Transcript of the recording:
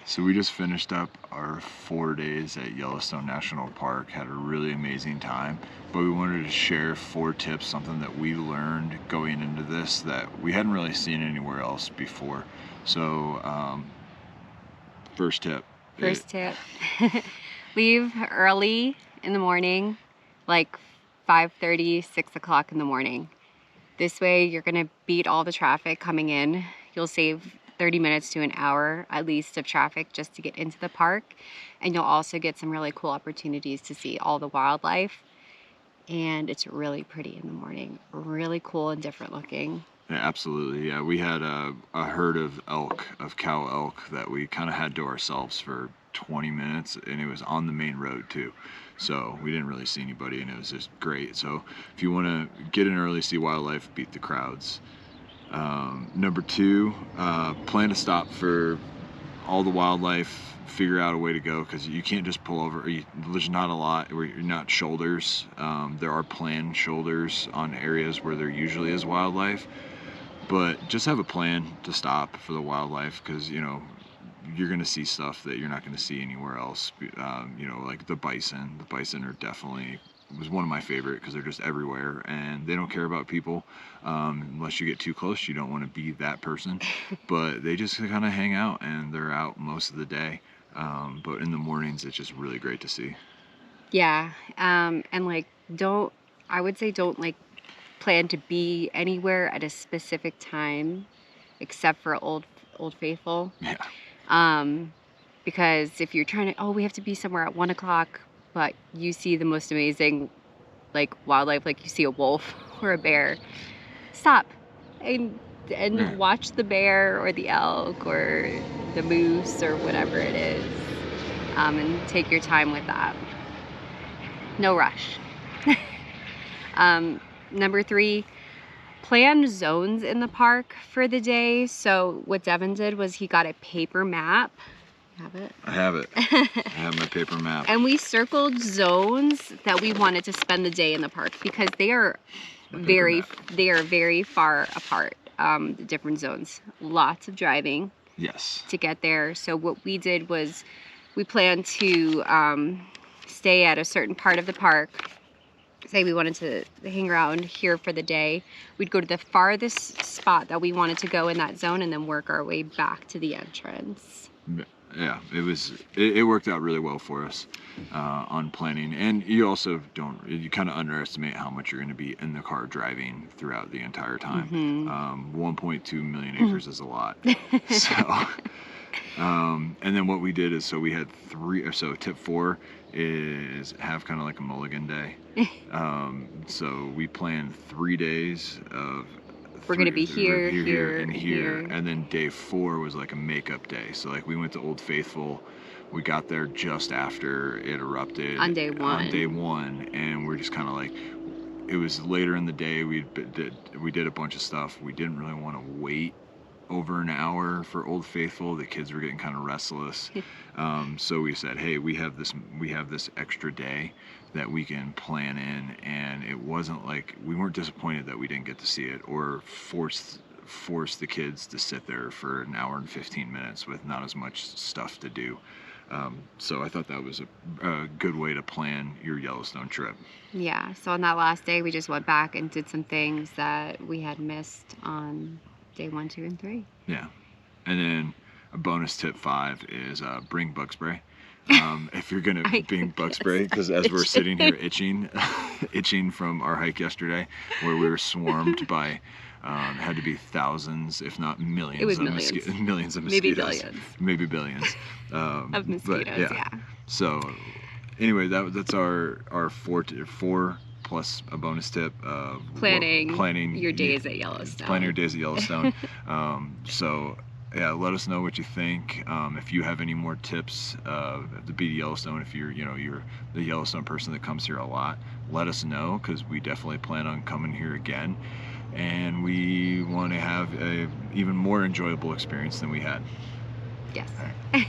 So we just finished up our 4 days at Yellowstone National Park, had a really amazing time, but we wanted to share 4 tips, something that we learned going into this that we hadn't really seen anywhere else before. So first tip. First tip, leave early in the morning, like 5:30, 6 o'clock in the morning. This way you're gonna beat all the traffic coming in. You'll save 30 minutes to an hour at least of traffic just to get into the park. And you'll also get some really cool opportunities to see all the wildlife. And it's really pretty in the morning, really cool and different looking. Yeah, absolutely. Yeah, we had a herd of cow elk that we kind of had to ourselves for 20 minutes, and it was on the main road too. So we didn't really see anybody, and it was just great. So if you want to get in early, see wildlife, beat the crowds. Number 2, plan to stop for all the wildlife, figure out a way to go, because you can't just pull over. There's not a lot where you're not shoulders. There are planned shoulders on areas where there usually is wildlife, but just have a plan to stop for the wildlife, because you're going to see stuff that you're not going to see anywhere else. Like the bison. The bison are definitely was one of my favorite, because they're just everywhere and they don't care about people unless you get too close. You don't want to be that person, but they just kind of hang out and they're out most of the day. But in the mornings, it's just really great to see. Yeah, and don't plan to be anywhere at a specific time, except for Old Faithful. Yeah. Because if you're trying to, we have to be somewhere at 1 o'clock, but you see the most amazing wildlife, like you see a wolf or a bear, stop and watch the bear or the elk or the moose or whatever it is, and take your time with that. No rush. Number 3, plan zones in the park for the day. So what Devin did was he got a paper map. Have it? I have it. I have my paper map. And we circled zones that we wanted to spend the day in the park, because they are very far apart. The different zones, lots of driving. Yes. To get there. So what we did was we planned to stay at a certain part of the park. Say we wanted to hang around here for the day. We'd go to the farthest spot that we wanted to go in that zone and then work our way back to the entrance. Yeah, it worked out really well for us on planning, and you also you kind of underestimate how much you're going to be in the car driving throughout the entire time. 1.2 million acres is a lot. So and then what we did is, so we had 3. So tip 4 is have kind of like a mulligan day. So we planned 3 days of we're going to be here, and here. And then day 4 was like a makeup day. So we went to Old Faithful. We got there just after it erupted. On day 1. And we're just kind of it was later in the day. We did a bunch of stuff. We didn't really want to wait over an hour for Old Faithful. The kids were getting kind of restless. So we said, hey, we have this extra day that we can plan in, and it wasn't we weren't disappointed that we didn't get to see it or force the kids to sit there for an hour and 15 minutes with not as much stuff to do. So I thought that was a good way to plan your Yellowstone trip. Yeah, so on that last day, we just went back and did some things that we had missed on day 1, 2, and 3. Yeah. And then a bonus tip 5 is bring bug spray. If you're gonna bring bug spray, because as we're sitting here itching from our hike yesterday, where we were swarmed by had to be thousands, if not millions, it was millions of mosquitoes, maybe billions of mosquitoes. But, yeah. So anyway, that's our 4 plus a bonus tip. Planning your days at Yellowstone. Planning your days at Yellowstone. So yeah, let us know what you think. If you have any more tips to beat Yellowstone, if you're the Yellowstone person that comes here a lot, let us know, because we definitely plan on coming here again, and we want to have a even more enjoyable experience than we had. Yes.